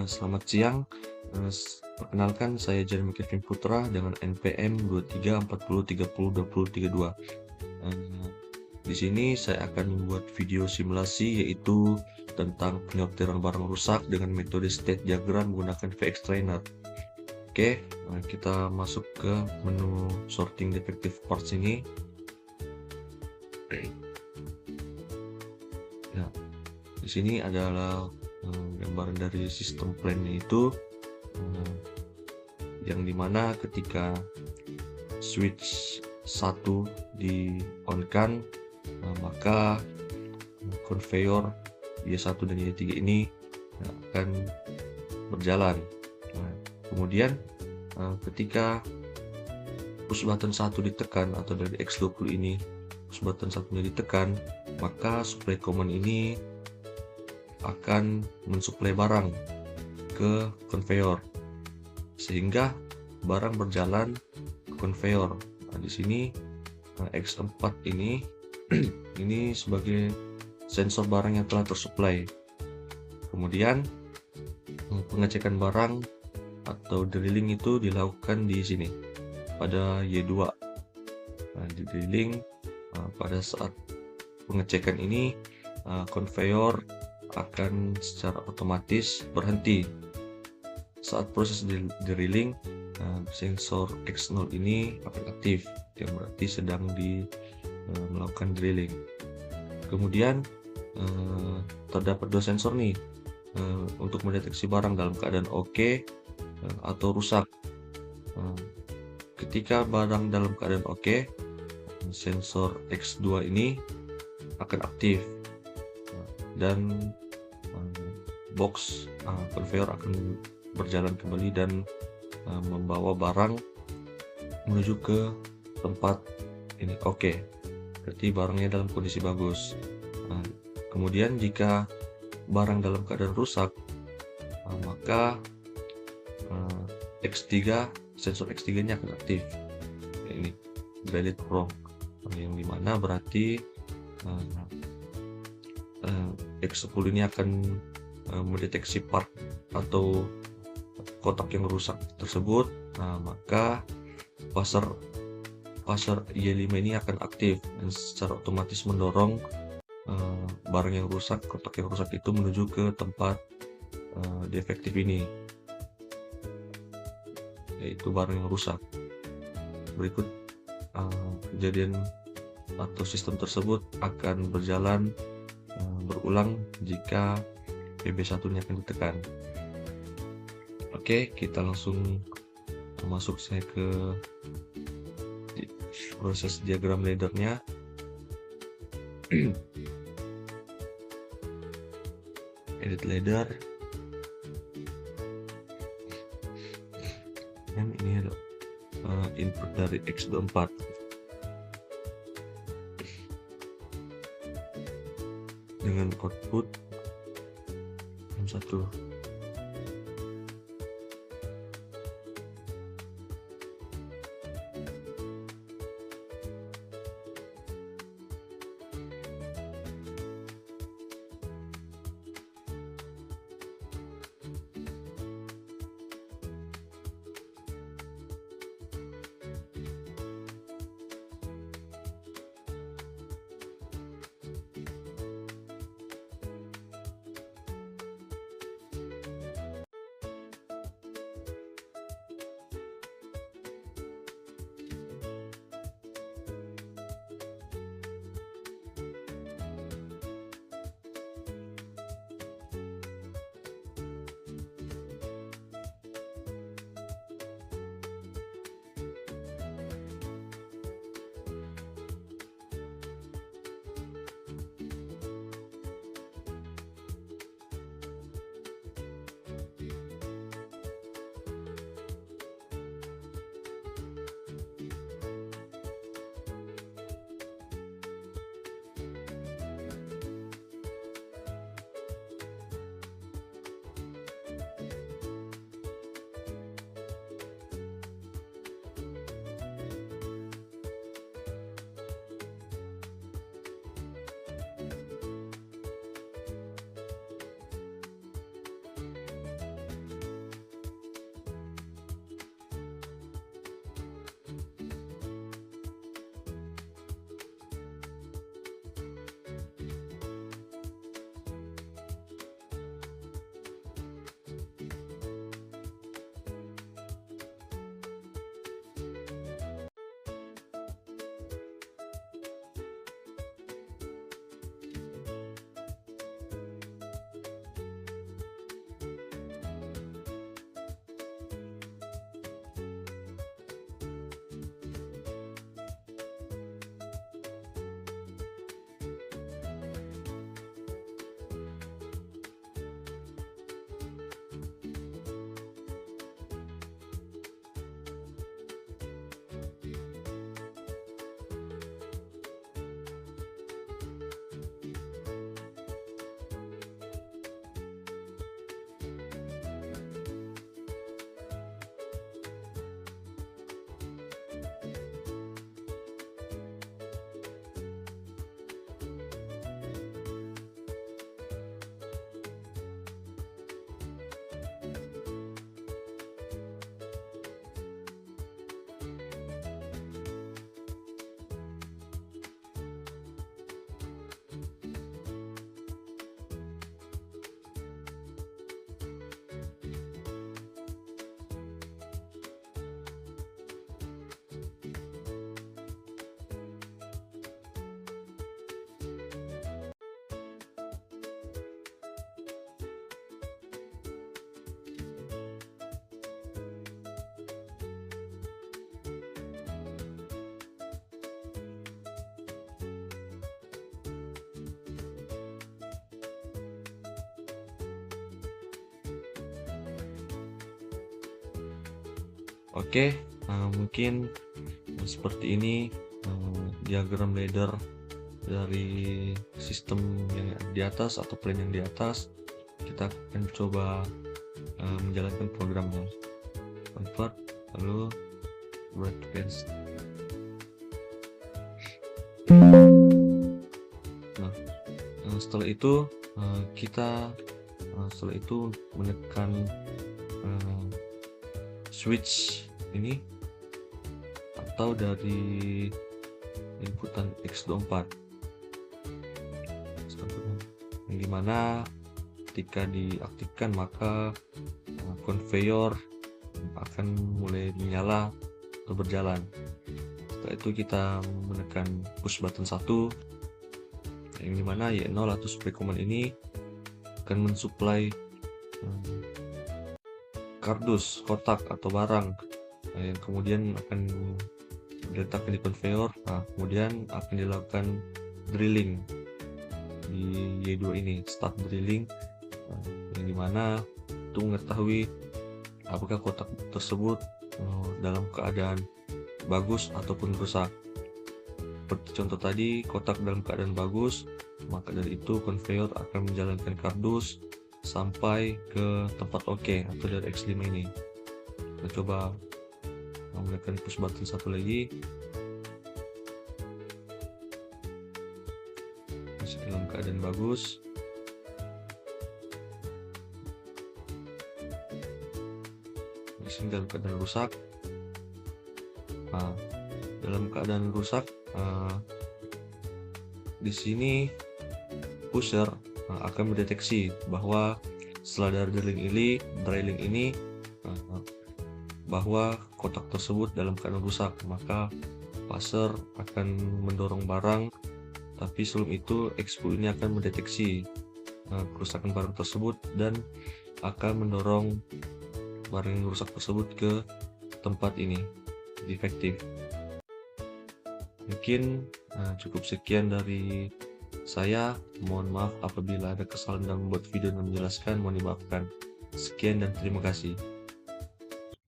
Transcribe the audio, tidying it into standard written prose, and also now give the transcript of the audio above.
Selamat siang. Perkenalkan saya Jeremy Kevin Putra dengan NPM 2340302032. Di sini saya akan membuat video simulasi yaitu tentang penyortiran barang rusak dengan metode state diagram menggunakan VX Trainer. Oke, kita masuk ke menu sorting defective parts ini. Nah, di sini adalah gambaran dari sistem plan-nya itu, yang dimana ketika switch 1 di on kan, maka conveyor Y1 dan Y3 ini akan berjalan. Kemudian ketika push button 1 ditekan atau dari X20 ini push button 1-nya ditekan, maka supply command ini akan mensuplai barang ke conveyor sehingga barang berjalan ke conveyor. Nah, di sini X4 ini ini sebagai sensor barang yang telah tersuplai. Kemudian pengecekan barang atau drilling itu dilakukan di sini pada Y2. Nah, di drilling pada saat pengecekan ini conveyor akan secara otomatis berhenti. Saat proses drilling, sensor X0 ini akan aktif, yang berarti sedang melakukan drilling. Kemudian terdapat dua sensor nih untuk mendeteksi barang dalam keadaan oke atau rusak. Ketika barang dalam keadaan oke, sensor X2 ini akan aktif dan box conveyor akan berjalan kembali dan membawa barang menuju ke tempat ini oke. Berarti barangnya dalam kondisi bagus. Kemudian jika barang dalam keadaan rusak, maka X3, sensor X3 nya akan aktif. Ini valid wrong, yang dimana berarti X10 ini akan mendeteksi part atau kotak yang rusak tersebut. Maka passer Y5 ini akan aktif dan secara otomatis mendorong barang yang rusak, kotak yang rusak itu menuju ke tempat defektif ini, yaitu barang yang rusak. Berikut kejadian atau sistem tersebut akan berjalan berulang jika PB1-nya akan ditekan. Oke, kita langsung masuk saya ke proses diagram laddernya. Edit ladder, dan ini adalah input dari X24 dengan output 61. Oke, mungkin seperti ini diagram ladder dari sistem yang di atas atau plan yang di atas. Kita akan coba menjalankan programnya. Convert, lalu breakfast. Nah, setelah itu kita menekan switch ini atau dari inputan X24, yang dimana ketika diaktifkan maka conveyor akan mulai menyala atau berjalan. Setelah itu kita menekan push button 1, yang dimana Y0 atau supply command ini akan mensuplai kardus, kotak atau barang yang kemudian akan diletakkan di conveyor. Kemudian akan dilakukan drilling di Y2 ini, start drilling, yang dimana untuk mengetahui apakah kotak tersebut dalam keadaan bagus ataupun rusak. Seperti contoh tadi, kotak dalam keadaan bagus, maka dari itu conveyor akan menjalankan kardus sampai ke tempat OK atau dari X5 ini. Kita coba menekan push button 1 lagi. Masih dalam keadaan bagus. Di sini dalam keadaan rusak. Dalam keadaan rusak, di sini pusher akan mendeteksi bahwa setelah dari drilling ini bahwa kotak tersebut dalam keadaan rusak, maka pusher akan mendorong barang. Tapi sebelum itu X10 ini akan mendeteksi kerusakan barang tersebut dan akan mendorong barang yang rusak tersebut ke tempat ini, defektif. Mungkin cukup sekian dari saya. Mohon maaf apabila ada kesalahan dalam membuat video dan menjelaskan, mohon dimaafkan. Sekian dan terima kasih.